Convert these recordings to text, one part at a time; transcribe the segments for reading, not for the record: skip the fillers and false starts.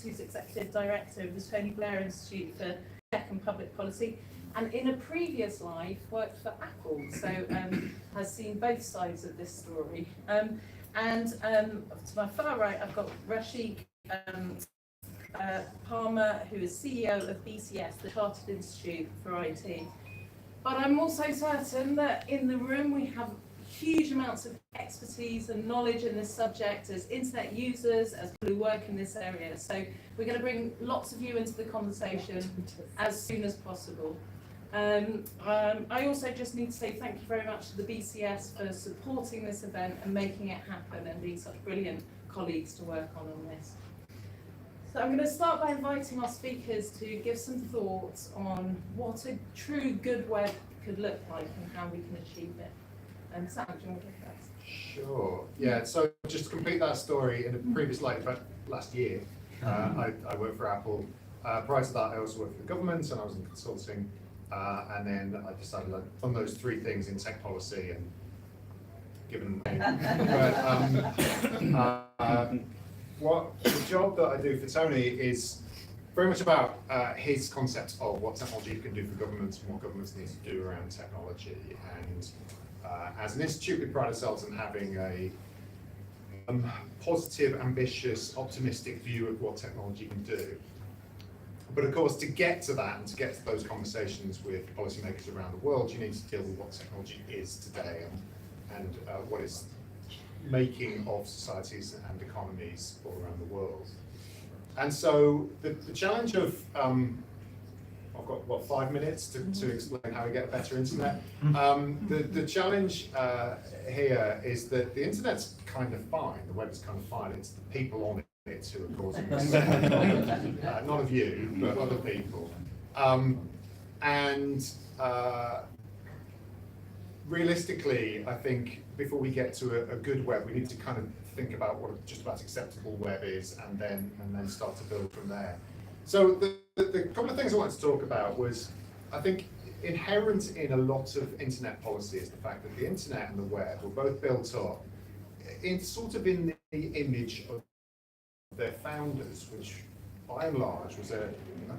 who's Executive Director of the Tony Blair Institute for Tech and Public Policy, and in a previous life worked for Apple, so has seen both sides of this story. To my far right, I've got Rashid Palmer, who is CEO of BCS, the Chartered Institute for IT. But I'm also certain that in the room we have huge amounts of expertise and knowledge in this subject as internet users, as people who work in this area. So we're going to bring lots of you into the conversation as soon as possible. I also just need to say thank you very much to the BCS for supporting this event and making it happen and being such brilliant colleagues to work on this. So I'm going to start by inviting our speakers to give some thoughts on what a true good web could look like and how we can achieve it. Sam, do you want to go first? Sure. Yeah, so just to complete that story, in a previous life, last year, I worked for Apple. Prior to that, I also worked for the government and I was in consulting. And then I decided I'd done those three things in tech policy and given what the job that I do for Tony is very much about his concept of what technology can do for governments and what governments need to do around technology. And as an institute, we pride ourselves on having a positive, ambitious, optimistic view of what technology can do. But of course, to get to that and to get to those conversations with policymakers around the world, you need to deal with what technology is today and what it's making of societies and economies all around the world. And so the challenge of, I've got, what, 5 minutes to explain how we get a better internet. The challenge here is that the internet's kind of fine, the web is kind of fine, it's the people on it who are causing this problem. Not of you, but other people. Realistically, I think before we get to a good web, we need to kind of think about what just about acceptable web is, and then start to build from there. So the couple of things I wanted to talk about was, I think inherent in a lot of internet policy is the fact that the internet and the web were both built up in sort of in the image of their founders, which by and large was a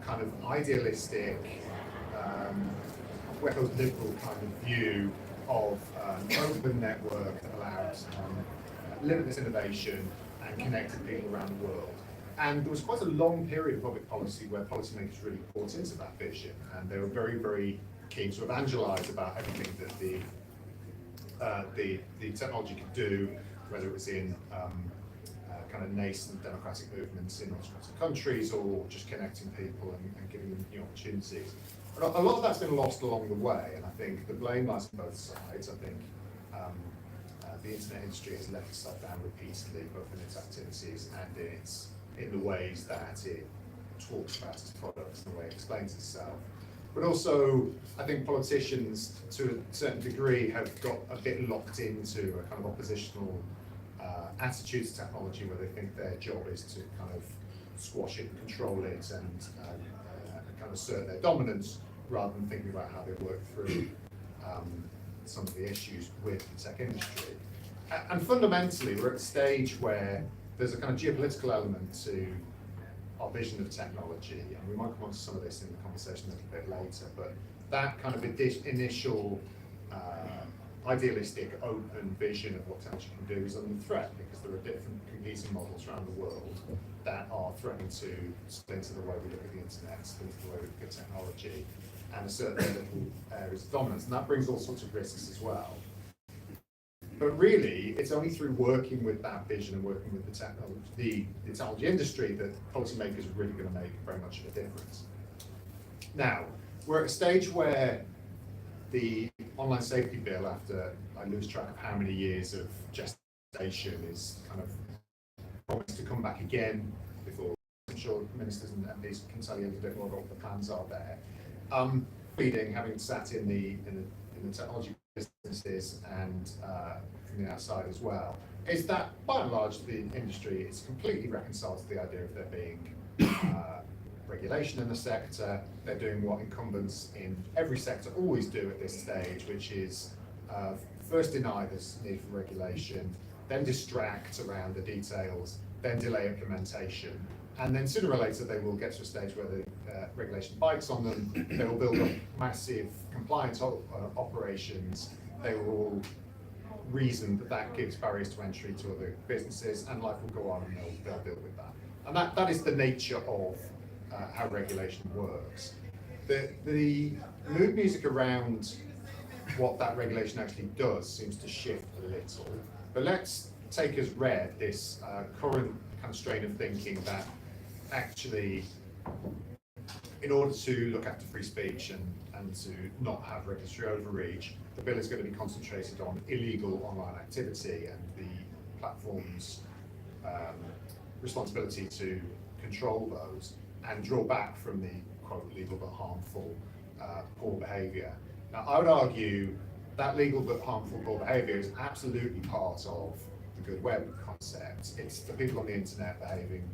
kind of idealistic, liberal kind of view of an open network that allowed limitless innovation and connected people around the world. And there was quite a long period of public policy where policymakers really bought into that vision, and they were very, very keen to evangelize about everything that the technology could do, whether it was in kind of nascent democratic movements in autocratic countries or just connecting people and giving them new opportunities. But a lot of that's been lost along the way, and I think the blame lies on both sides. I think the internet industry has let itself down repeatedly, both in its activities and in the ways that it talks about its products and the way it explains itself. But also, I think politicians, to a certain degree, have got a bit locked into a kind of oppositional attitude to technology, where they think their job is to kind of squash it, control it, and kind of assert their dominance, rather than thinking about how they work through some of the issues with the tech industry. And fundamentally, we're at a stage where there's a kind of geopolitical element to our vision of technology, and we might come on to some of this in the conversation a little bit later, but that kind of initial idealistic, open vision of what technology can do is under threat, because there are different competing models around the world that are threatening to splinter the way we look at the internet, splinter the way we look at technology, and assert their little areas of dominance, and that brings all sorts of risks as well. But really, it's only through working with that vision and working with the technology industry that policymakers are really going to make very much of a difference. Now, we're at a stage where the online safety bill, after I lose track of how many years of gestation, is kind of promised to come back again before I'm sure ministers and MPs can tell you a little bit more about what the plans are there. Leading, having sat in the technology businesses and from the outside as well, is that by and large the industry is completely reconciled to the idea of there being regulation in the sector. They're doing what incumbents in every sector always do at this stage, which is first deny this need for regulation, then distract around the details, then delay implementation, And then sooner or later, they will get to a stage where the regulation bites on them. They will build up massive compliance operations. They will reason that that gives barriers to entry to other businesses, and life will go on, and they'll deal with that. And that is the nature of how regulation works. The mood music around what that regulation actually does seems to shift a little. But let's take as read this current kind of strain of thinking that actually, in order to look after free speech and to not have regulatory overreach, the bill is going to be concentrated on illegal online activity and the platform's responsibility to control those and draw back from the quote legal but harmful poor behaviour. Now, I would argue that legal but harmful poor behaviour is absolutely part of the good web concept. It's the people on the internet behaving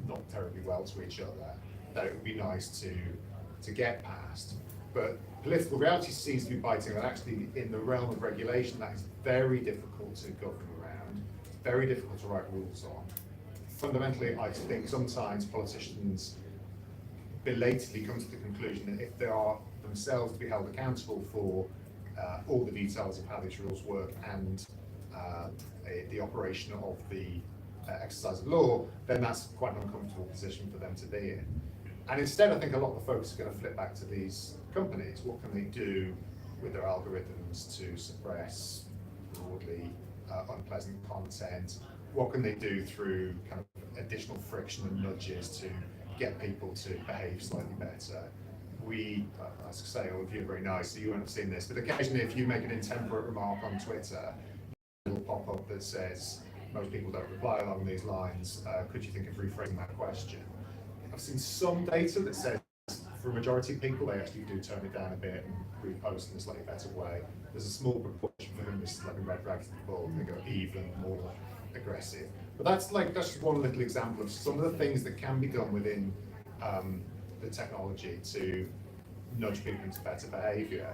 not terribly well to each other that it would be nice to get past. But political reality seems to be biting that actually in the realm of regulation that is very difficult to govern around, very difficult to write rules on. Fundamentally, I think sometimes politicians belatedly come to the conclusion that if they are themselves to be held accountable for all the details of how these rules work and the operation of the exercise of law, then that's quite an uncomfortable position for them to be in. And instead, I think a lot of the focus is going to flip back to these companies. What can they do with their algorithms to suppress broadly unpleasant content? What can they do through kind of additional friction and nudges to get people to behave slightly better? We, as I say, all of you are very nice, so you won't have seen this, but occasionally if you make an intemperate remark on Twitter, it will pop up that says, most people don't reply along these lines, could you think of rephrasing that question? I've seen some data that says for a majority of people, they actually do tone it down a bit and repost in a slightly better way. There's a small proportion for whom this is like a red rag to the bull, they go even more aggressive. But that's just one little example of some of the things that can be done within the technology to nudge people into better behaviour.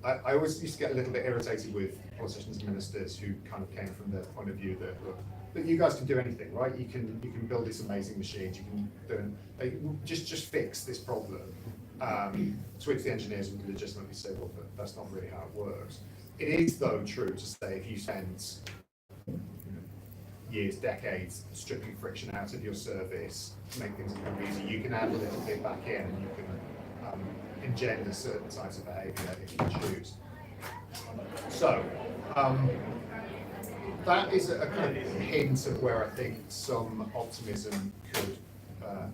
I always used to get a little bit irritated with politicians and ministers who kind of came from the point of view that, look, that you guys can do anything, right? You can build these amazing machines. You can just fix this problem. To which the engineers would legitimately say, well, but that's not really how it works. It is, though, true to say if you spend years, decades stripping friction out of your service, make things become easy, you can add a little bit back in, and you can engender certain types of behaviour if you choose. So that is a kind of hint of where I think some optimism could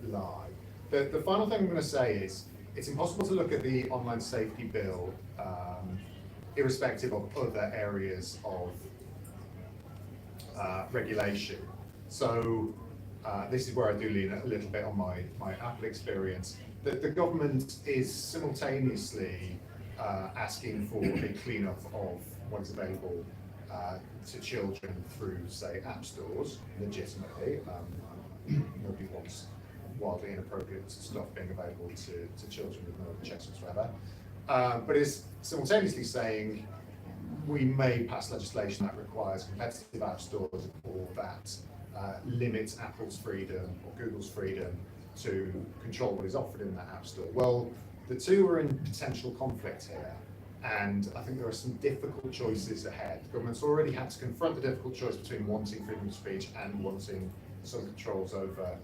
lie. The final thing I'm going to say is it's impossible to look at the online safety bill irrespective of other areas of regulation. So this is where I do lean a little bit on my Apple experience. The government is simultaneously asking for a clean-up of what is available to children through, say, app stores, legitimately. Nobody wants wildly inappropriate stuff being available to children with no checks whatsoever. But is simultaneously saying we may pass legislation that requires competitive app stores or that limits Apple's freedom or Google's freedom to control what is offered in that app store. Well, the two are in potential conflict here, and I think there are some difficult choices ahead. The government's already had to confront the difficult choice between wanting freedom of speech and wanting some controls over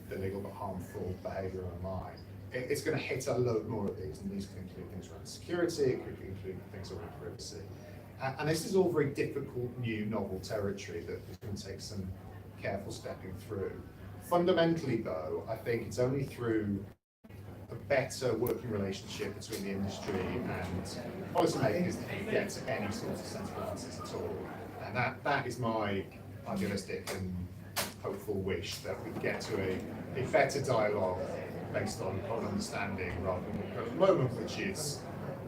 the legal but harmful behaviour online. It's going to hit a load more of these, and these can include things around security, it could include things around privacy. And this is all very difficult, new, novel territory that is going to take some careful stepping through. Fundamentally, though, I think it's only through a better working relationship between the industry and policymakers that you get to any sort of sensible answers at all. And that is my idealistic and hopeful wish, that we get to a better dialogue based on common understanding rather than the present moment, which is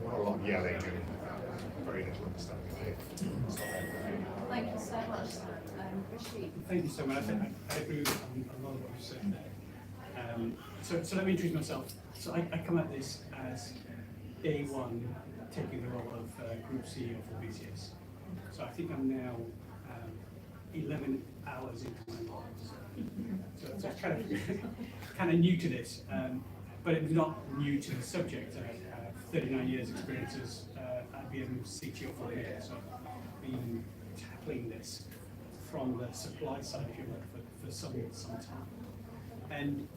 a lot of yelling and very little understanding. Thank you so much, Rashid. Thank you so much. I agree with a lot of what you've said there. So let me introduce myself. So I come at this as day one, taking the role of Group CEO for BCS. So I think I'm now 11 hours into my life. So it's kind of new to this, but it's not new to the subject. I have 39 years experience as IBM CTO for the year, so I've been tackling this from the supply side, if you like, for some time. And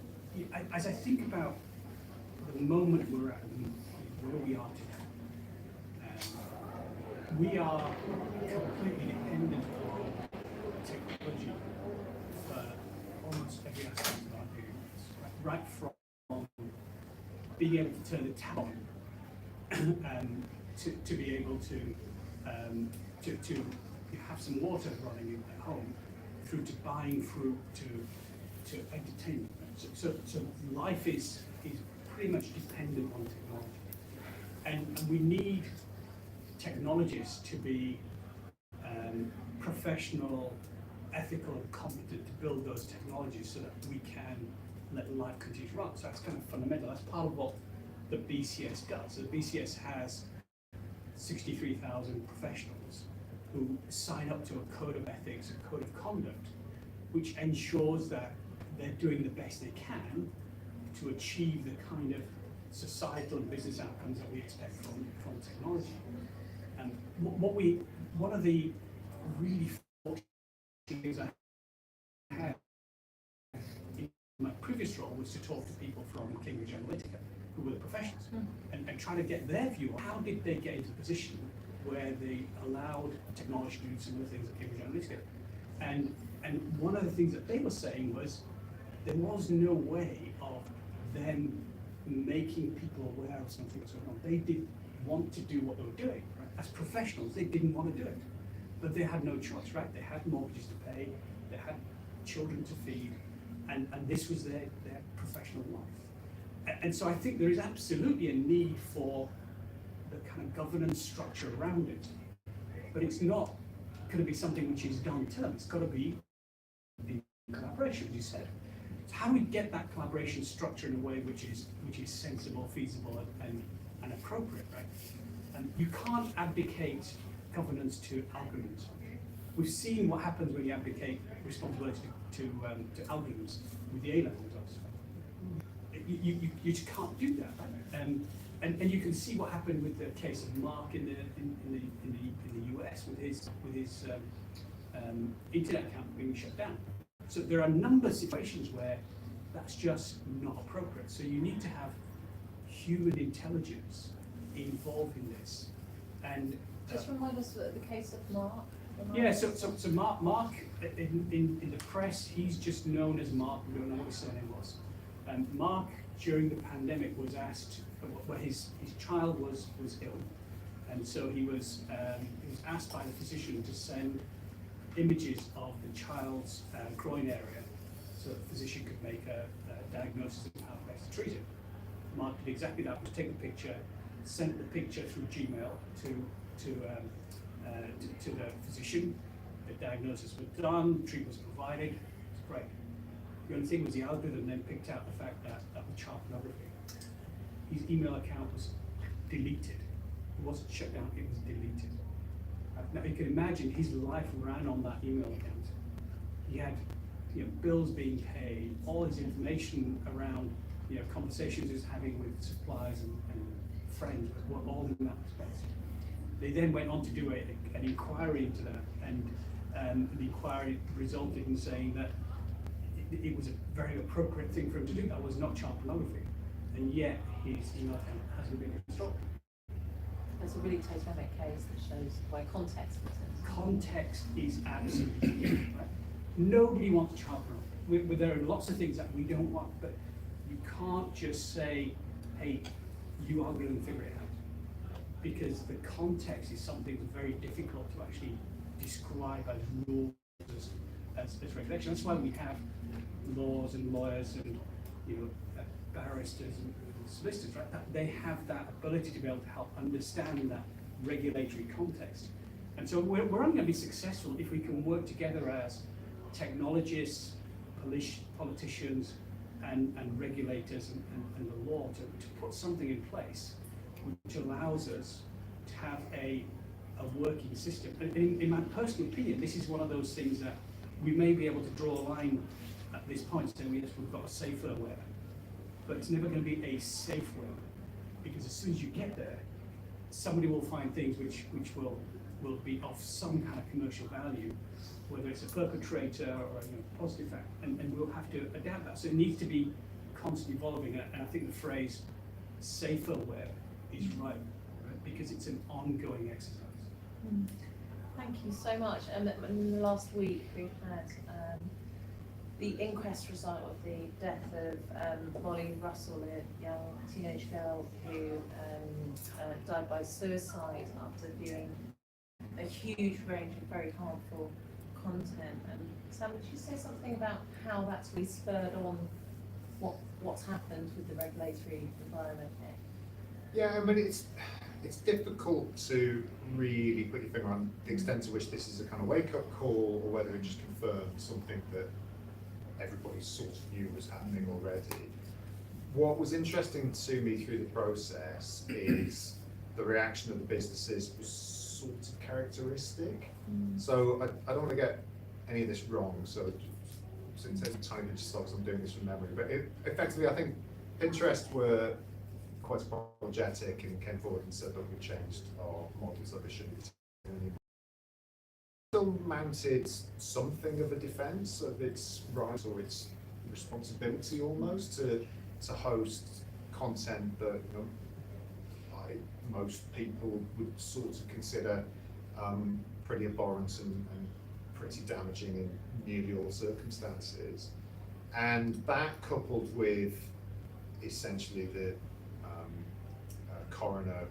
as I think about the moment we're at, where we are today, we are completely dependent on technology for almost every aspect of our lives, right from being able to turn the tap on to be able to have some water running at home, through to buying fruit to entertainment. So life is pretty much dependent on technology, and we need technologists to be professional, ethical, and competent to build those technologies so that we can let life continue to run. So that's kind of fundamental. That's part of what the BCS does. So the BCS has 63,000 professionals who sign up to a code of ethics, a code of conduct, which ensures that they're doing the best they can to achieve the kind of societal and business outcomes that we expect from technology. And one of the really fortunate things I had in my previous role was to talk to people from Cambridge Analytica, who were the professionals, and try to get their view on how did they get into the position where they allowed technology to do some of the things at Cambridge Analytica. And one of the things that they were saying was there was no way of them making people aware of something that's going on. They didn't want to do what they were doing. Right? As professionals, they didn't want to do it, but they had no choice, right? They had mortgages to pay, they had children to feed, and this was their professional life. And so I think there is absolutely a need for the kind of governance structure around it, but it's not going to be something which is done term. It's got to be in collaboration, as you said. So how do we get that collaboration structure in a way which is sensible, feasible, and appropriate, right? And you can't abdicate governance to algorithms. We've seen what happens when you abdicate responsibility to algorithms with the A-level results. You just can't do that, right? And you can see what happened with the case of Mark in the US with his internet account being shut down. So there are a number of situations where that's just not appropriate. So you need to have human intelligence involved in this. And just remind us of the case of Mark. Yeah, so Mark in the press, he's just known as Mark. We don't know what his surname was. Mark, during the pandemic, was asked, well, his child was ill, and so he was asked by the physician to send images of the child's groin area, so the physician could make a diagnosis of how best to treat it. Mark did exactly that: was take a picture, sent the picture through Gmail to the physician. The diagnosis was done, treatment was provided. It's great. The only thing was the algorithm then picked out the fact that that was child pornography. His email account was deleted. It wasn't shut down, it was deleted. Now you can imagine his life ran on that email account. He had bills being paid, all his information around conversations he was having with suppliers and friends were all in that space. They then went on to do an inquiry into that, and the inquiry resulted in saying that it was a very appropriate thing for him to do. That was not child pornography, and yet his email account hasn't been restored. That's a really totemic case that shows why context matters. Context is absolutely key, right? Nobody wants child pornography. There are lots of things that we don't want, but you can't just say, hey, you are going to figure it out. Because the context is something that's very difficult to actually describe as rules, as regulation. That's why we have laws and lawyers and barristers and solicitors, right? That they have that ability to be able to help understand that regulatory context. And so we're only going to be successful if we can work together as technologists, politicians, and regulators and the law to put something in place which allows us to have a working system. And in my personal opinion, this is one of those things that we may be able to draw a line at this point saying, yes, we've got a safer web, but it's never going to be a safe web, because as soon as you get there, somebody will find things which will be of some kind of commercial value, whether it's a perpetrator or a positive fact, and we'll have to adapt that. So it needs to be constantly evolving, and I think the phrase safer web is right, because it's an ongoing exercise. Thank you so much. Last week we had the inquest result of the death of Molly Russell, a young teenage girl who died by suicide after viewing a huge range of very harmful content. And Sam, would you say something about how that's really spurred on what's happened with the regulatory environment here? Yeah, I mean, it's difficult to really put your finger on the extent to which this is a kind of wake-up call, or whether it just confirms something that everybody sort of knew was happening already. What was interesting to me through the process is the reaction of the businesses was sort of characteristic. So I don't want to get any of this wrong, so it takes time to just because I'm doing this from memory, but effectively I think Pinterest were quite apologetic and came forward and said, look, we changed our models, that they shouldn't be taken anymore. Still mounted something of a defence of its right or its responsibility almost to host content that most people would sort of consider pretty abhorrent and pretty damaging in nearly all circumstances. And that, coupled with essentially the coroner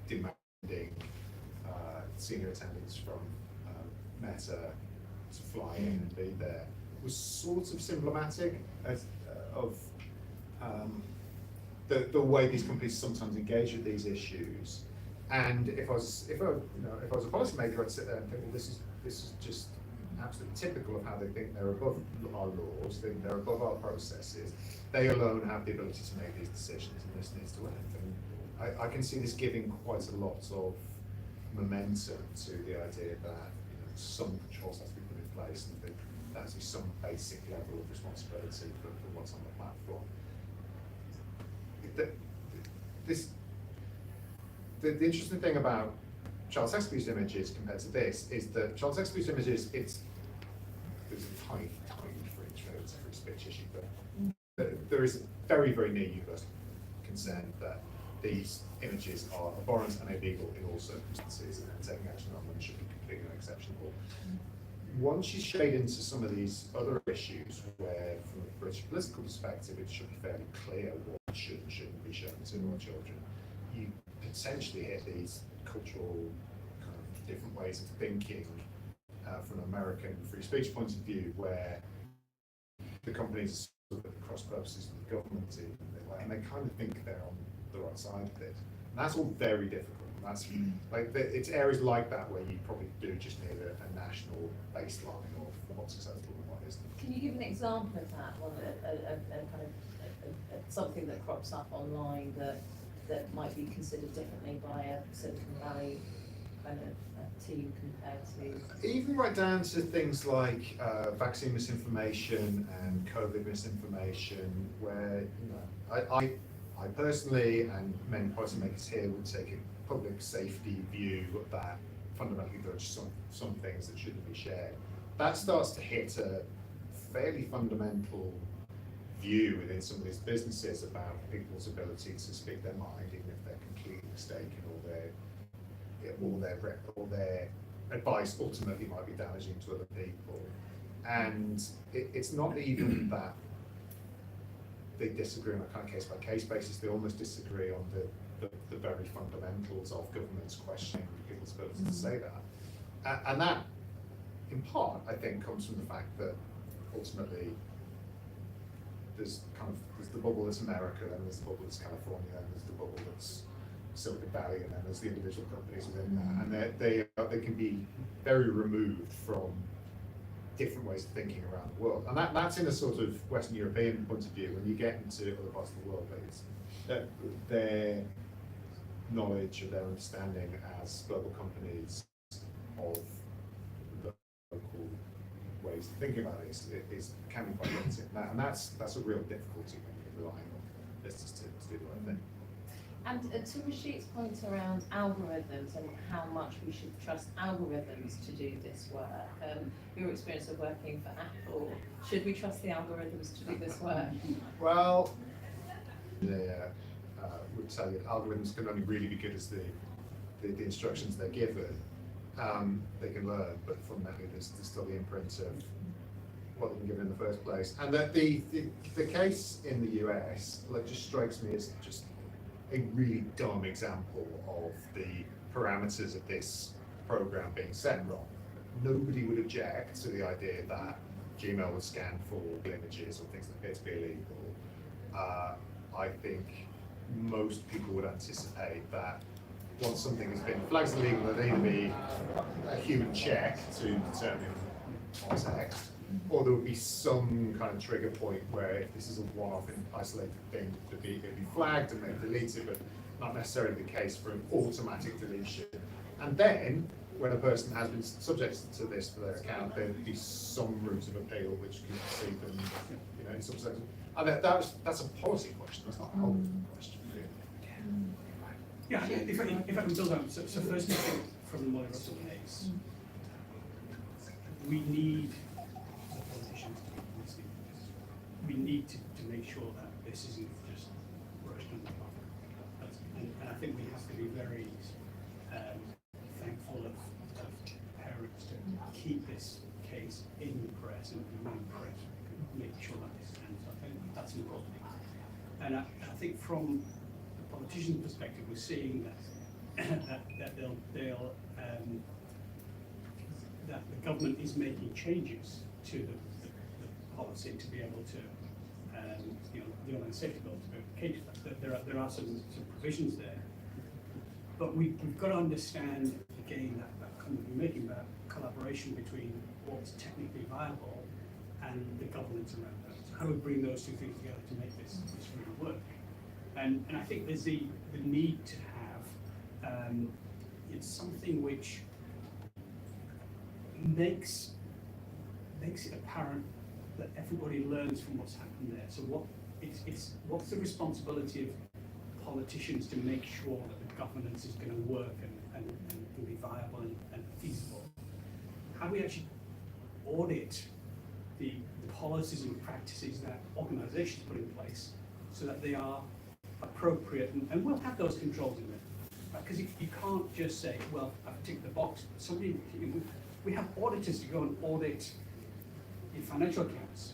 demanding senior attendants from Meta to fly in and be there, was sort of symptomatic of the way these companies sometimes engage with these issues. And if I was a policymaker, I'd sit there and think, well, this is just absolutely typical of how they think they're above our laws, think they're above our processes. They alone have the ability to make these decisions, and this needs to end. And I can see this giving quite a lot of momentum to the idea that some controls have to be put in place, and that there's some basic level of responsibility for what's on the platform. The interesting thing about child sex abuse images compared to this is that child sex abuse images, there's a tiny fringe for every speech issue, but there is very, very near universal consent that these images are abhorrent and illegal in all circumstances, and taking action on them should be completely unexceptionable. Once you shade into some of these other issues where, from a British political perspective, it should be fairly clear what should and shouldn't be shown to our children, you potentially hit these cultural kind of different ways of thinking from an American free speech point of view, where the companies are sort of at cross purposes with the government, and they kind of think they're on the right side of it. And that's all very difficult. That's it's areas like that where you probably do just need a national baseline of what's acceptable and what isn't. Can you give an example of that? One, a kind of something that crops up online that might be considered differently by a Silicon Valley kind of team compared to? Even right down to things like vaccine misinformation and COVID misinformation, where I personally and many policymakers here would take a public safety view that fundamentally there are some things that shouldn't be shared. That starts to hit a fairly fundamental view within some of these businesses about people's ability to speak their mind, even if they're completely mistaken, or their advice ultimately might be damaging to other people. And it's not even that they disagree on a kind of case-by-case basis. They almost disagree on the very fundamentals of governments questioning people's ability to say that. And that, in part, I think, comes from the fact that ultimately there's the bubble that's America, and there's the bubble that's California, and there's the bubble that's Silicon Valley, and then there's the individual companies within that, and they can be very removed from different ways of thinking around the world. And that's in a sort of Western European point of view. When you get into other parts of the world, their knowledge or their understanding as global companies of local ways of thinking about it can be quite limited. And that's a real difficulty when you're relying on business to do the right thing. And to Rashid's point around algorithms and how much we should trust algorithms to do this work, your experience of working for Apple, should we trust the algorithms to do this work? Well, would tell you that algorithms can only really be good as the instructions they're given. They can learn, but fundamentally there's still the imprint of what they've been given in the first place. And that the case in the US just strikes me as just a really dumb example of the parameters of this program being set wrong. Nobody would object to the idea that Gmail would scan for images or things that appear to be illegal. I think most people would anticipate that once something has been flagged as illegal, there'd either be a human check to determine context, or there would be some kind of trigger point where if this is a one-off and isolated thing, it'd be flagged and then deleted, but not necessarily the case for an automatic deletion. And then, when a person has been subjected to this for their account, there'd be some route of appeal which could see them, in some sense. And that's a policy question. That's not a algorithm question, really. Yeah, if I can build on, so first I think from the Molly Russell case, we need the politicians to be listening to this. We need to make sure that this isn't just rushed under the carpet. And I think we have to be very thankful of parents to keep this case in the press and remain press, make sure that this stands. I think that's important. And I think from the politician's perspective, we're seeing that that the government is making changes to the policy to be able to, the online safety bill to be able to cater that. There are some provisions there, but we've got to understand again that comment we're making about collaboration between what's technically viable and the governance around that. So how do we bring those two things together to make this really work? And I think there's the need to have it's something which makes it apparent that everybody learns from what's happened there. So what's the responsibility of politicians to make sure that the governance is going to work and be viable and feasible? How do we actually audit the policies and practices that organizations put in place so that they are appropriate, and we'll have those controls in there, because you can't just say, well, I've ticked the box. We have auditors to go and audit your financial accounts.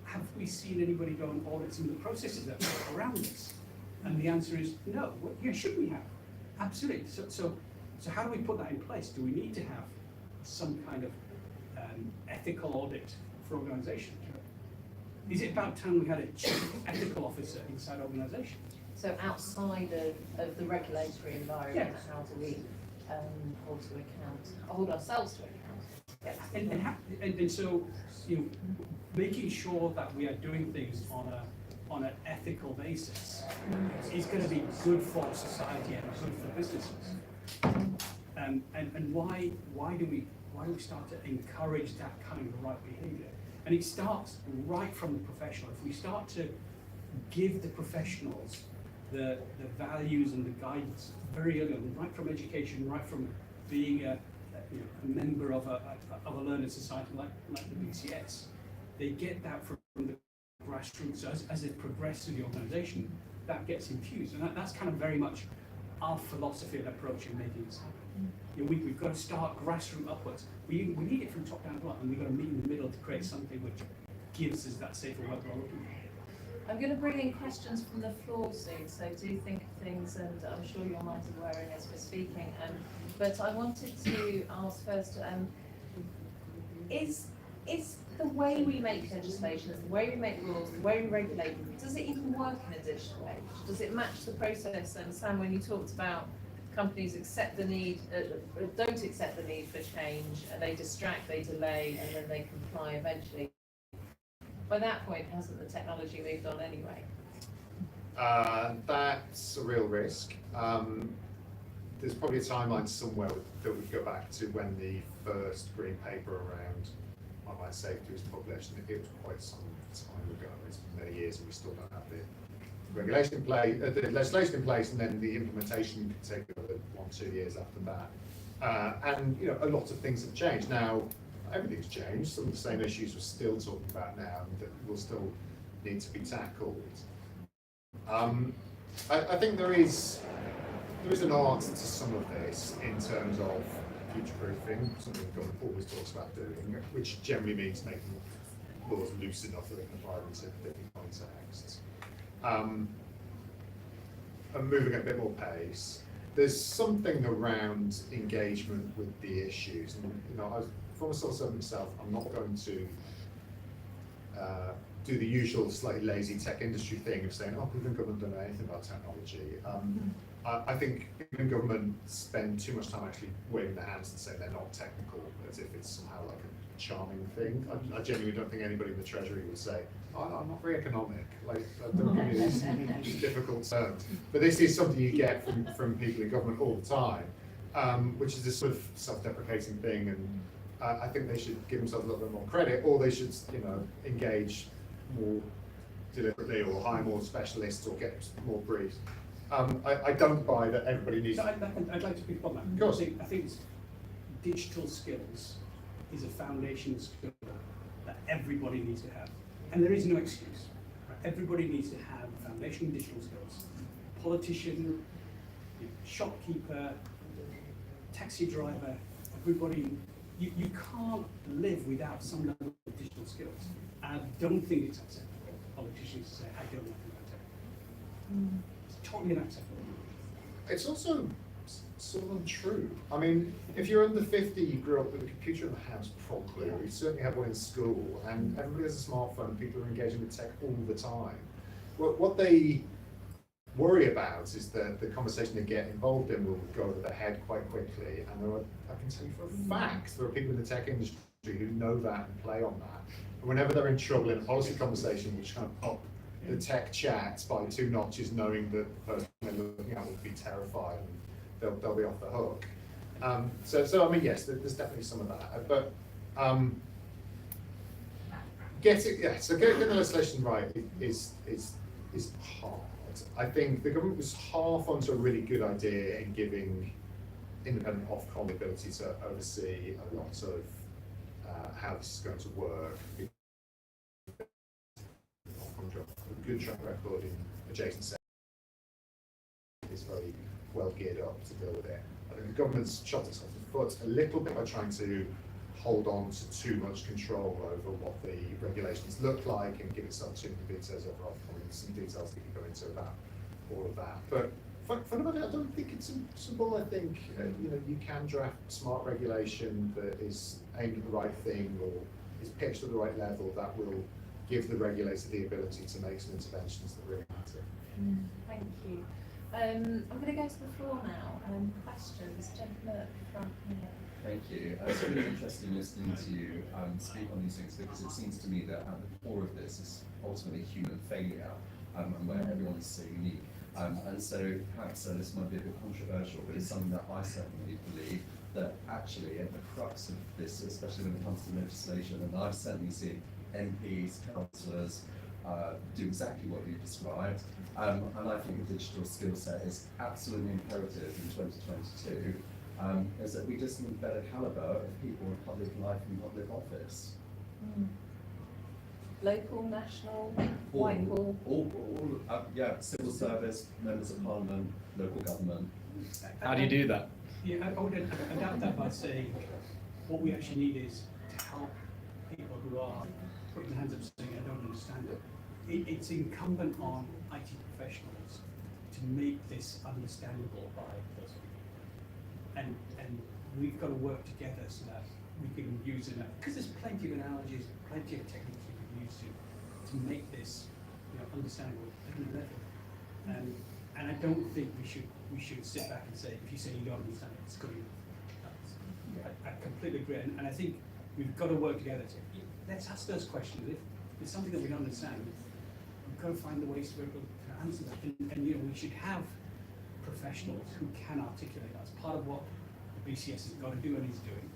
Have we seen anybody go and audit some of the processes that are around this? And the answer is no. Well, yeah, should we have? Absolutely. So how do we put that in place? Do we need to have some kind of ethical audit for organizations? Is it about time we had a chief ethical officer inside organizations? So outside of the regulatory environment, Yes. how do we hold ourselves to account? Yes. And so, making sure that we are doing things on an ethical basis is going to be good for society and good for businesses. And why do we start to encourage that kind of right behavior? And it starts right from the professional. If we start to give the professionals the values and the guidance very early on, right from education, right from being a member of a learned society like the BCS, they get that from the grassroots. As they progress through the organisation, that gets infused, and that's kind of very much our philosophy and approach in making this happen. We've got to start grassroots upwards. We need it from top down as well, and we've got to meet in the middle to create something which gives us that safer work we're looking for. I'm going to bring in questions from the floor soon, so do think of things, and I'm sure your minds are wearing as we're speaking. But I wanted to ask first, is the way we make legislation, the way we make rules, the way we regulate, does it even work in a digital age? Does it match the process? And Sam, when you talked about companies accept the need, don't accept the need for change, and they distract, they delay, and then they comply eventually. By that point, hasn't the technology moved on anyway? That's a real risk. There's probably a timeline somewhere that would go back to when the first green paper around I might say, to was published, and it was quite some time ago. It's been many years, and we still don't have the regulation in place, the legislation in place, and then the implementation could take another 1-2 years after that. And you know, a lot of things have changed. Now, everything's changed. Some of the same issues we're still talking about now and that will still need to be tackled. I think there is an art to some of this in terms of future-proofing, something the government always talks about doing, which generally means making laws loose enough that they can apply them to different contexts. And moving at a bit more pace. There's something around engagement with the issues, and you know, from a civil servant myself, I'm not going to do the usual slightly lazy tech industry thing of saying, oh, people in government don't know anything about technology. I think people in government spend too much time actually waving their hands and saying they're not technical, as if it's somehow like a charming thing. I genuinely don't think anybody in the Treasury would say, oh, I'm not very economic, like, don't give me these difficult terms. But this is something you get from people in government all the time, which is this sort of self-deprecating thing, and I think they should give themselves a little bit more credit, or they should, you know, engage more deliberately, or hire more specialists, or get more briefs. I don't buy that everybody needs. So I'd like to pick up on that. Of course. I think digital skills is a foundation skill that everybody needs to have, and there is no excuse. Right? Everybody needs to have foundation digital skills. Politician, shopkeeper, taxi driver, everybody. You can't live without some level of digital skills. I don't think it's acceptable for politicians to say, I don't know anything about tech. It's totally unacceptable. It's also sort of untrue. I mean, if you're under 50, you grew up with a computer in the house, probably, or you certainly have one in school, and everybody has a smartphone, people are engaging with tech all the time. What they worry about is that the conversation they get involved in will go over their head quite quickly, and I can tell you for a fact, there are people in the tech industry who know that and play on that. And whenever they're in trouble in a policy conversation, which kind of up the tech chat by 2 notches, knowing that the person they're looking at will be terrified and they'll be off the hook. So I mean, yes, there's definitely some of that, but getting the legislation right is hard. I think the government was half onto a really good idea in giving independent Ofcom the ability to oversee a lot of how this is going to work. Ofcom's got a good track record in adjacent sectors. It's very well geared up to deal with it. I think the government's shot itself in the foot a little bit by trying to hold on to too much control over what the regulations look like and give itself too many vetoes over Ofcom. Some details that you go into about all of that. But fundamentally, I don't think it's impossible. I think you can draft smart regulation that is aimed at the right thing or is pitched at the right level that will give the regulator the ability to make some interventions that really matter. Thank you. I'm going to go to the floor now. Questions, gentlemen at the front here. Thank you. It's really interesting listening to you speak on these things, because it seems to me that at the core of this is ultimately human failure, and where everyone is so unique. And so perhaps this might be a bit controversial, but it's something that I certainly believe that actually at the crux of this, especially when it comes to legislation, and I've certainly seen MPs, councillors do exactly what you described, and I think a digital skill set is absolutely imperative in 2022. Is that we just need better calibre of people in public life and public office. Local, national, Whitehall? Yeah, civil service, members of parliament, local government. How do you do that? Yeah, I would adapt that by saying what we actually need is to help people who are putting their hands up saying, I don't understand it. It's incumbent on IT professionals to make this understandable by those people. And we've got to work together so that we can use it, because there's plenty of analogies, plenty of techniques we can use to make this understandable at any level. And I don't think we should sit back and say, if you say you don't understand it, it's good enough. I completely agree, and I think we've got to work together to let's ask those questions. If it's something that we don't understand, we've got to find the ways to be able to answer that. And we should have professionals who can articulate that. It's part of what the BCS has got to do and is doing.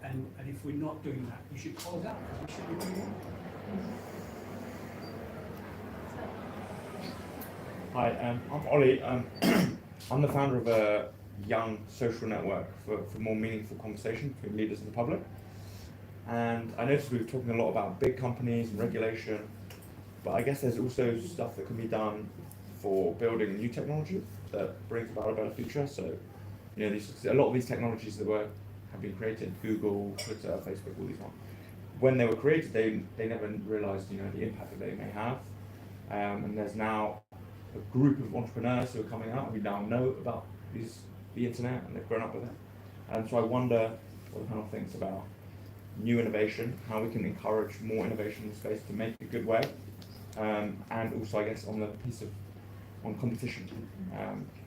And if we're not doing that, you should call us out, because we should be doing it. Hi, I'm Ollie. I'm the founder of a young social network for more meaningful conversation between leaders and the public. And I noticed we were talking a lot about big companies and regulation, but I guess there's also stuff that can be done for building new technology that brings about a better future. So, you know, a lot of these technologies that have been created, Google, Twitter, Facebook, all these ones, when they were created, they never realized, you know, the impact that they may have. And there's now a group of entrepreneurs who are coming out who now know about the internet and they've grown up with it. And so I wonder what the panel thinks about new innovation, how we can encourage more innovation in the space to make a good way, and also I guess on the piece on competition,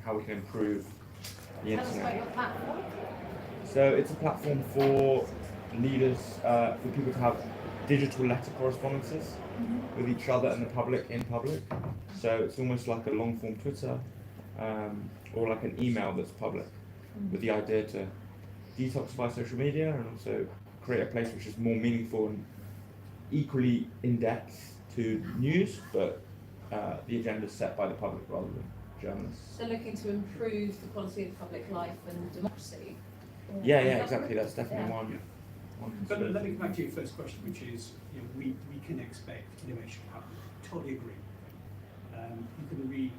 how we can improve the Tell us about your internet. platform. So it's a platform for leaders, for people to have digital letter correspondences with each other and the public in public. So it's almost like a long form Twitter, or like an email that's public, with the idea to detoxify social media and also create a place which is more meaningful and equally in depth to news, but the agenda is set by the public rather than journalists. So looking to improve the quality of public life and democracy. Yeah, exactly. That's definitely Yeah. one. But let me come back to your first question, which is, you know, we can expect innovation to happen. Totally agree. You can read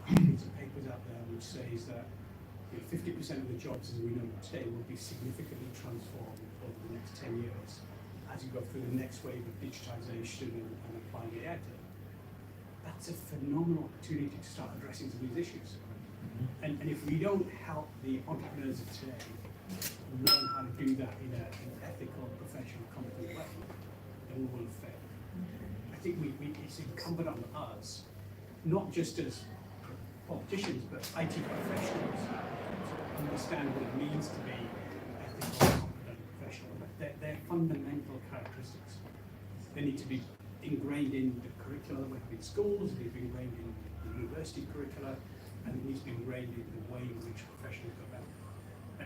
hundreds of papers out there which says that 50% of the jobs as we know today will be significantly transformed over the next 10 years as you go through the next wave of digitization and applying AI to it. That's a phenomenal opportunity to start addressing some of these issues. And if we don't help the entrepreneurs of today learn how to do that in an ethical, professional, competent way, then we will fail. I think it's incumbent on us, not just as politicians, but IT professionals, to understand what it means to be ethical, competent, professional. They're fundamental characteristics. They need to be ingrained in the curricula that we have in schools, they need to be ingrained in the university curricula, and it needs to be ingrained in the way in which professionals go about it.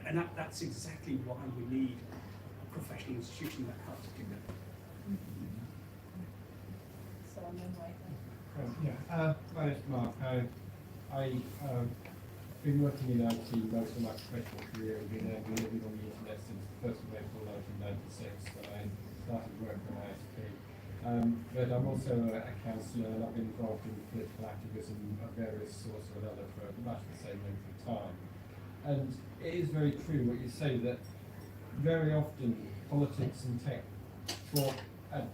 And that's exactly why we need a professional institution that helps do that. So I'm in right My name's Mark. I've been working in IT most of my professional career and been living on the internet since the 1st of April 1996 when I started work on ISP. But I'm also a counsellor and I've been involved in political activism of various sorts or another for much the same length of time. And it is very true what you say that very often politics and tech talk at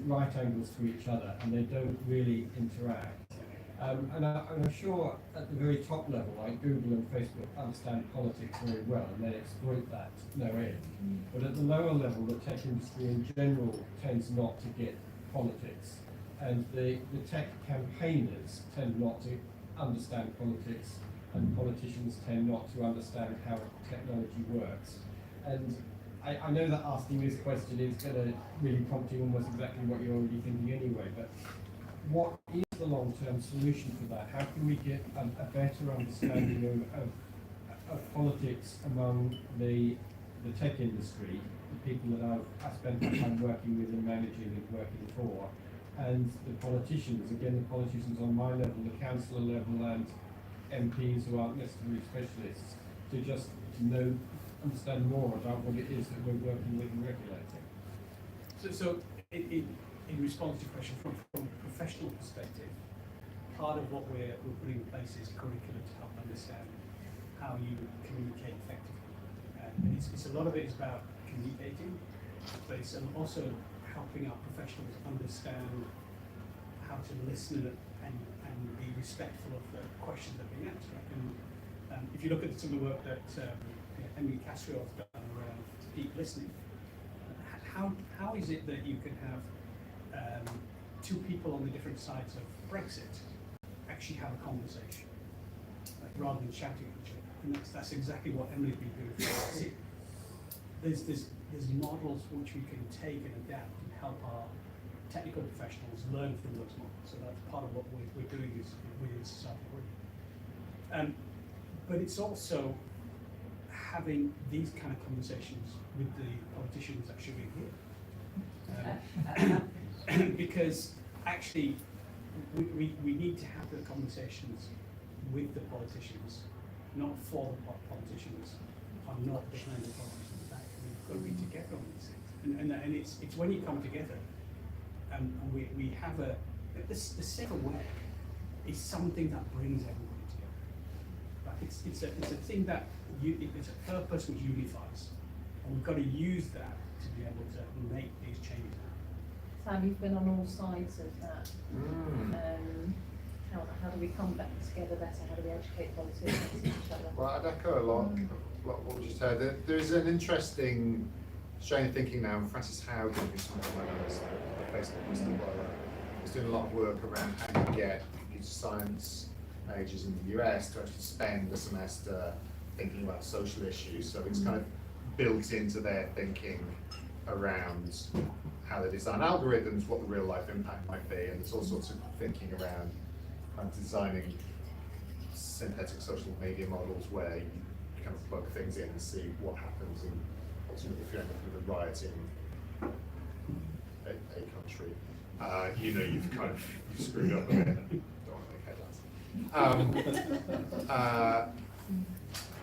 right angles to each other and they don't really interact. And I'm sure at the very top level, like Google and Facebook understand politics very well and they exploit that no end. But at the lower level, the tech industry in general tends not to get politics. And the tech campaigners tend not to understand politics and politicians tend not to understand how technology works. And I know that asking this question is going to really prompt you almost exactly what you're already thinking anyway, but what is the long-term solution for that? How can we get a better understanding of politics among the tech industry, the people that I've spent my time working with and managing and working for, and the politicians, again the politicians on my level, the councillor level and MPs who aren't necessarily specialists, to just understand more about what it is that we're working with and regulating. So in response to your question, from a professional perspective, part of what we're putting in place is curriculum to help understand how you communicate effectively. And it's a lot of it is about communicating, but it's also helping our professionals understand how to listen and be respectful of the questions that are being asked. Right? And if you look at some of the work that Emily Castro has done around deep listening, how is it that you can have two people on the different sides of Brexit actually have a conversation, like, rather than shouting at each other? And that's exactly what Emily's been doing for us. There's models which we can take and adapt and help our technical professionals learn from those models. So that's part of what we're doing within Society Group. But it's also having these kind of conversations with the politicians that should be here. Because actually, we need to have the conversations with the politicians, not for the politicians, or not behind the politicians' back. We've got to be together on these things. And it's when you come together, and we have the civil work is something that brings everybody together. Right? It's a thing that it's a purpose which unifies, and we've got to use that to be able to make these changes. Sam, you've been on all sides of that. How do we come back together better? How do we educate politicians each other? Well, I'd echo a lot of what you said. There's an interesting strain of thinking now. Francis Howden, who's someone like us, a Facebook whistleblower, is doing a lot of work around how you get computer science majors in the US to actually spend a semester thinking about social issues. So it's kind of built into their thinking around how they design algorithms, what the real life impact might be, and there's all sorts of thinking around designing synthetic social media models where you kind of plug things in and see what happens, and ultimately if you end up with a riot in a country, you know you've kind of screwed up a bit and don't want to make headlines.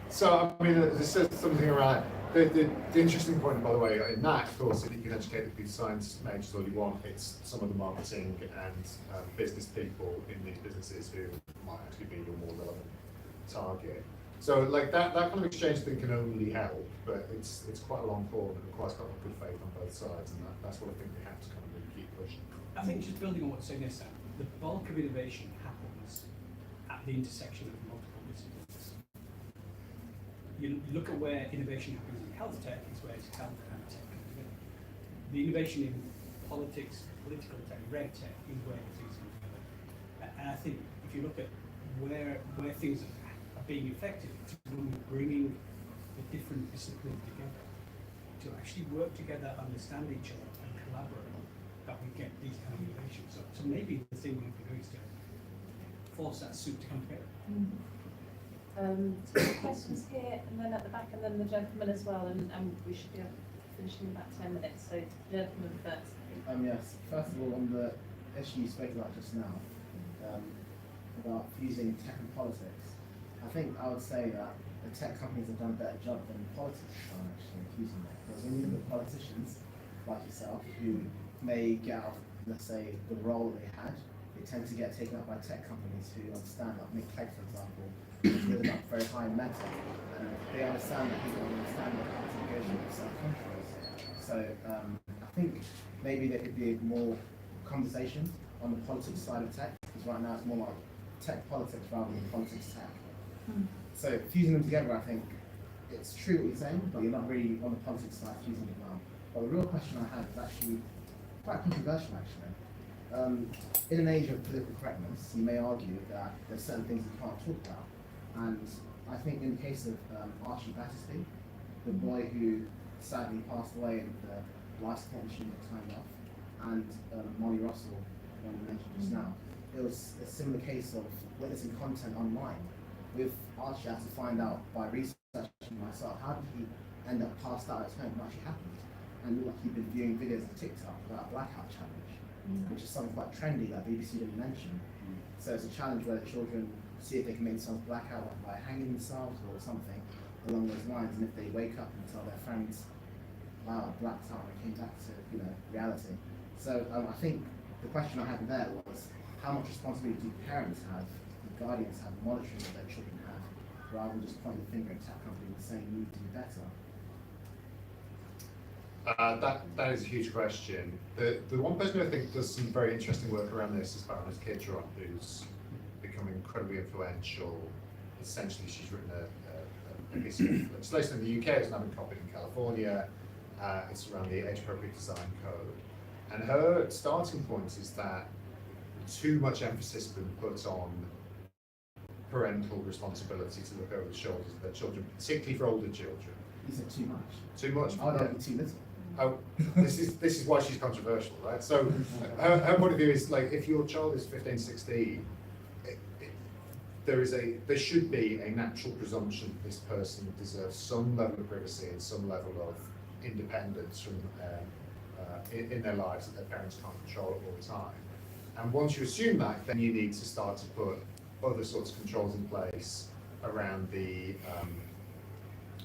So I mean, there's something around the interesting point, by the way, in that, of course, if you can educate the computer science majors all you want, it's some of the marketing and business people in these businesses who might actually be your more relevant target. So like that kind of exchange thing can only help, but it's quite a long haul and it requires quite a lot of good faith on both sides, and that's what I think we have to kind of really keep pushing. I think just building on what you're saying there, Sam, the bulk of innovation happens at the intersection of multiple disciplines. You look at where innovation happens in health tech, is where it's health and tech come together. The innovation in politics, political tech, reg tech is where things come together. And I think if you look at where things are being effective, it's when we're bringing the different disciplines together to actually work together, understand each other, and collaborate, that we get these kind of innovations. So maybe the thing we have to do is to force that soup to come together. Questions here, and then at the back, and then the gentleman as well, and we should be finishing in about 10 minutes. So, gentleman first. Yes. First of all, on the issue you spoke about just now, about fusing tech and politics, I think I would say that the tech companies have done a better job than politics have done actually fusing it. Because when you look at politicians like yourself who may get out, let's say, the role they had, they tend to get taken up by tech companies who understand, like Nick Clegg, for example, is building up very high in meta, and they understand that people understand that how to negotiate with certain countries. So I think maybe there could be more conversation on the politics side of tech, because right now it's more like tech politics rather than politics tech. So fusing them together, I think it's true what you're saying, but you're not really on the politics side fusing it well. But the real question I had is actually quite controversial actually. In an age of political correctness, you may argue that there's certain things you can't talk about. And I think in the case of Archie Battersby, the boy who sadly passed away in the life support machine at time off, and Molly Russell, one you mentioned just now, it was a similar case of witnessing content online. With Archie, I had to find out by researching myself, how did he end up passed out at home, what actually happened? And it looked like he'd been viewing videos on TikTok about a blackout challenge, which is something quite trendy that BBC didn't mention. So it's a challenge where the children see if they can make themselves black out by hanging themselves or something along those lines, and if they wake up and tell their friends, wow, I blacked out, I came back to reality. So I think the question I had there was, how much responsibility do parents have, the guardians have, monitoring what their children have, rather than just pointing the finger at tech companies and saying you need to do better? That is a huge question. The one person who I think does some very interesting work around this is Baroness Kidron, who's become incredibly influential. Essentially, she's written a piece of legislation in the UK. It's now been copied in California. It's around the age-appropriate design code. And her starting point is that too much emphasis has been put on parental responsibility to look over the shoulders of their children, particularly for older children. You said too much. Too much. I would argue too little. Oh, this is why she's controversial, right? So her point of view is like, if your child is 15, 16, there should be a natural presumption that this person deserves some level of privacy and some level of independence from in their lives that their parents can't control it all the time. And once you assume that, then you need to start to put other sorts of controls in place around the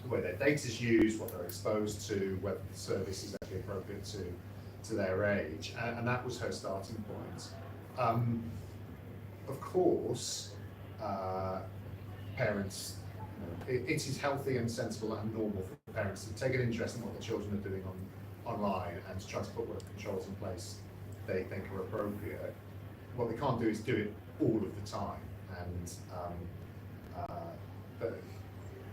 where their data is used, what they're exposed to, whether the service is actually appropriate to their age, and that was her starting point. Of course, parents, it is healthy and sensible and normal for parents to take an interest in what their children are doing online and to try to put whatever controls in place they think are appropriate. What they can't do is do it all of the time, and but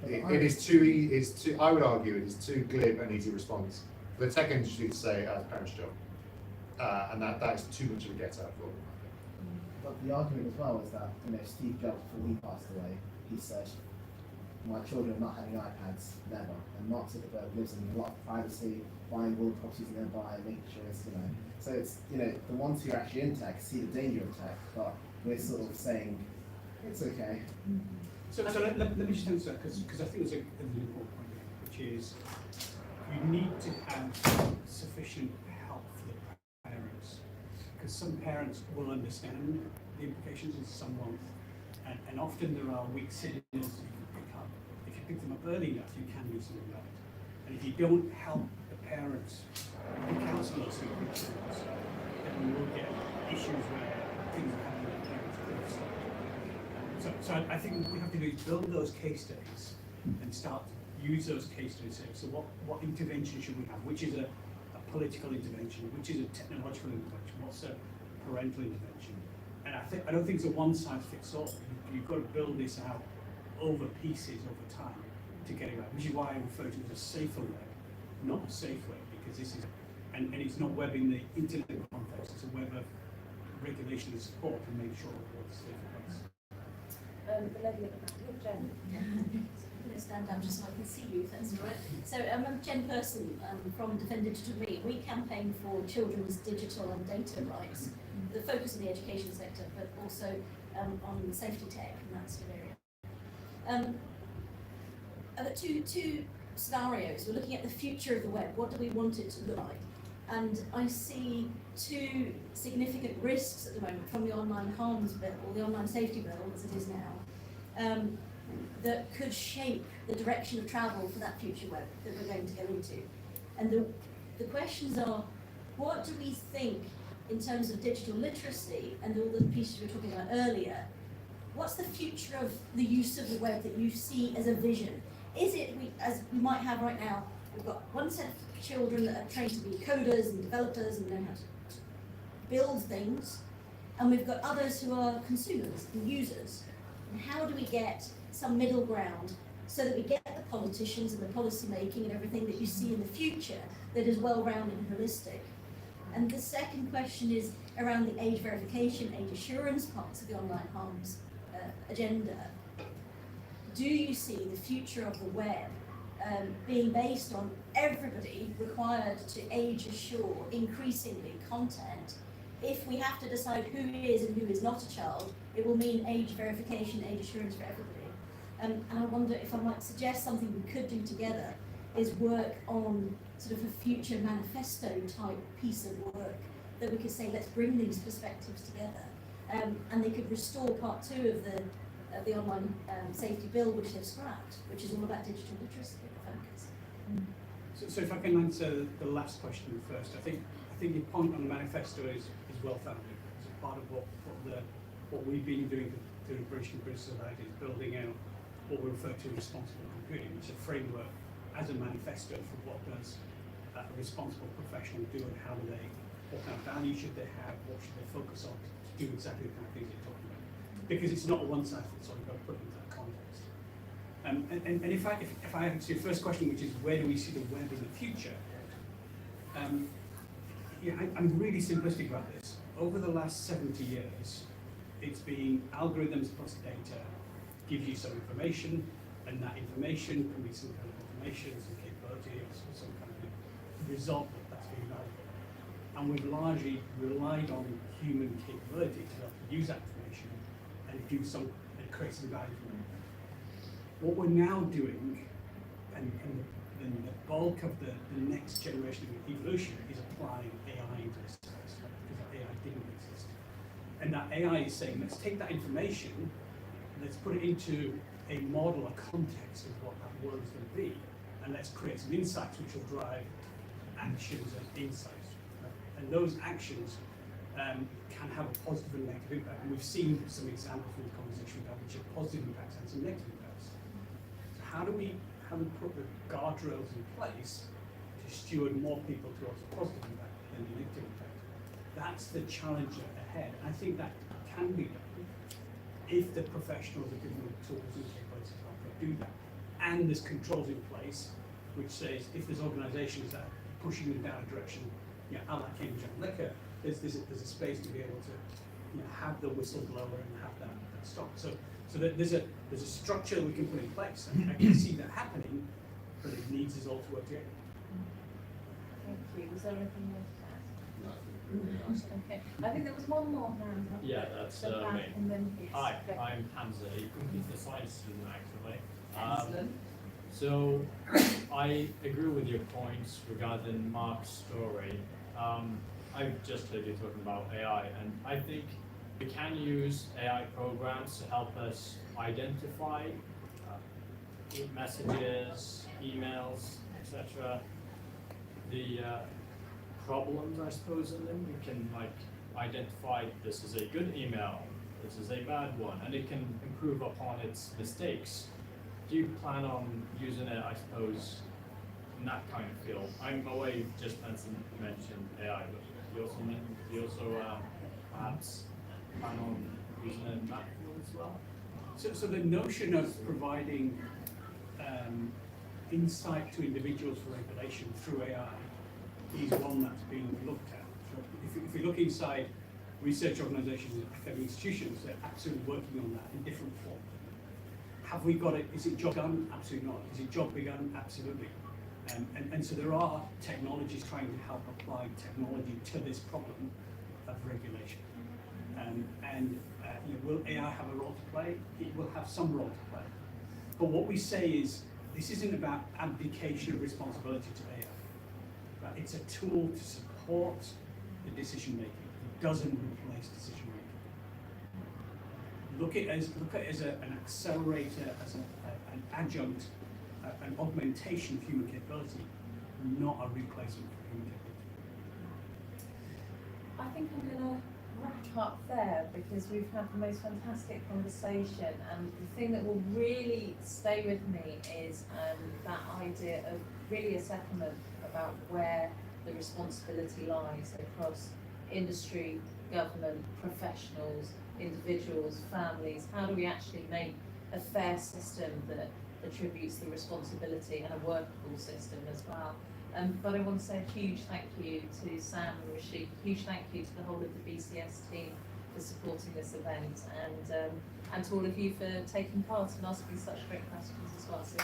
it is too. I would argue it is too glib and easy response for the tech industry to say parents' job, and that is too much of a get out for them. But the argument as well is that, you know, Steve Jobs, before he passed away, he said, my children are not having iPads, never. And Mark Zuckerberg lives in a lot of privacy, buying all the properties they're going to buy, making sure it's, you know. So it's, you know, the ones who are actually in tech see the danger of tech, but we're sort of saying, it's okay. So let me just answer that, because I think it's an important point here, which is you need to have sufficient help for the parents, because some parents will understand the implications and some won't. And often there are weak signals you can pick up. If you pick them up early enough, you can do something about it. And if you don't help the parents, the counselors who pick signals, then we will get issues where things are happening to parents could have stopped. So I think what we have to do is build those case studies and start to use those case studies. So what intervention should we have? Which is a political intervention? Which is a technological intervention? What's a parental intervention? And I don't think it's a one-size-fits-all. You've got to build this out over pieces over time to get it right, which is why I refer to it as a safer web, not a safe web, because this is, and it's not web in the internet context, it's a web of regulation and support to make sure that it's a safer place. The lady at the back, Jen. I'm going to stand down just so I can see you, if that's all right. So I'm Jen Person from Defend Digital Me. We campaign for children's digital and data rights. The focus on the education sector, but also on safety tech and that sort of area. I've got two scenarios. We're looking at the future of the web. What do we want it to look like? And I see two significant risks at the moment from the online harms bill, or the online safety bill as it is now, that could shape the direction of travel for that future web that we're going to go into. And the questions are, what do we think in terms of digital literacy and all the pieces we were talking about earlier? What's the future of the use of the web that you see as a vision? Is it, as we might have right now, we've got one set of children that are trained to be coders and developers and know how to build things, and we've got others who are consumers and users. And how do we get some middle ground so that we get the politicians and the policy making and everything that you see in the future that is well-rounded and holistic? And the second question is around the age verification, age assurance parts of the online harms agenda. Do you see the future of the web being based on everybody required to age assure increasingly content? If we have to decide who is and who is not a child, it will mean age verification, age assurance for everybody. And I wonder if I might suggest something we could do together is work on sort of a future manifesto type piece of work that we could say, let's bring these perspectives together. And they could restore part 2 of the online safety bill, which they've scrapped, which is all about digital literacy focus. So if I can answer the last question first, I think your point on the manifesto is well founded. It's a part of what we've been doing through the British Society is building out what we refer to as responsible computing, which is a framework as a manifesto for what does a responsible professional do and how do they, what kind of value should they have, what should they focus on to do exactly the kind of things you're talking about. Because it's not a one-size-fits-all, you've got to put it into that context. And if I answer your first question, which is where do we see the web in the future, I'm really simplistic about this. Over the last 70 years, it's been algorithms plus data gives you some information, and that information can be some kind of information, some capability, or some kind of result that's being valuable. And we've largely relied on human capability to be able to use that information and do some and create some value for them. What we're now doing, and the bulk of the next generation of evolution is applying AI into this space, right? Because AI didn't exist. And that AI is saying, let's take that information, let's put it into a model, a context of what that world is going to be, and let's create some insights which will drive actions and insights. Right? And those actions can have a positive and negative impact. And we've seen some examples from the conversation we've had which have positive impacts and some negative impacts. So how do we put the guardrails in place to steward more people towards a positive impact than the negative impact? That's the challenge ahead. I think that can be done if the professionals are given the tools and capabilities to help them do that. And there's controls in place which says if there's organisations that are pushing them down a direction, a la Cambridge Analytica, there's a space to be able to have the whistleblower and have that stop. So that there's a structure we can put in place. And I can see that happening, but it needs us all to work together. Thank you. Was there anything more to add? Okay. I think there was one more hand up. Yeah, that's The back me. and then yes. Hi, Okay. I'm Hamza, a computer science student actually. Excellent. So I agree with your points regarding Mark's story. I've just heard you talking about AI, and I think we can use AI programs to help us identify messages, emails, etc. The problems, I suppose, in them. We can identify this is a good email, this is a bad one, and it can improve upon its mistakes. Do you plan on using it, I suppose, in that kind of field? I'm aware you just mentioned AI, but you also perhaps plan on using it in that field as well? So the notion of providing insight to individuals for regulation through AI is one that's being looked at. So if you look inside research organisations and academic institutions, they're absolutely working on that in different forms. Have we got it? Is it job done? Absolutely not. Is it job begun? Absolutely. And so there are technologies trying to help apply technology to this problem of regulation. Will AI have a role to play? It will have some role to play. But what we say is, this isn't about abdication of responsibility to AI. Right? It's a tool to support the decision making. It doesn't replace decision making. Look at it as an accelerator, as an adjunct, an augmentation of human capability, not a replacement for human capability. I think I'm going to wrap up there because we've had the most fantastic conversation, and the thing that will really stay with me is that idea of really a settlement about where the responsibility lies across industry, government, professionals, individuals, families. How do we actually make a fair system that attributes the responsibility and a workable system as well? But I want to say a huge thank you to Sam and Rashid, huge thank you to the whole of the BCS team for supporting this event, and to all of you for taking part and asking such great questions as well. So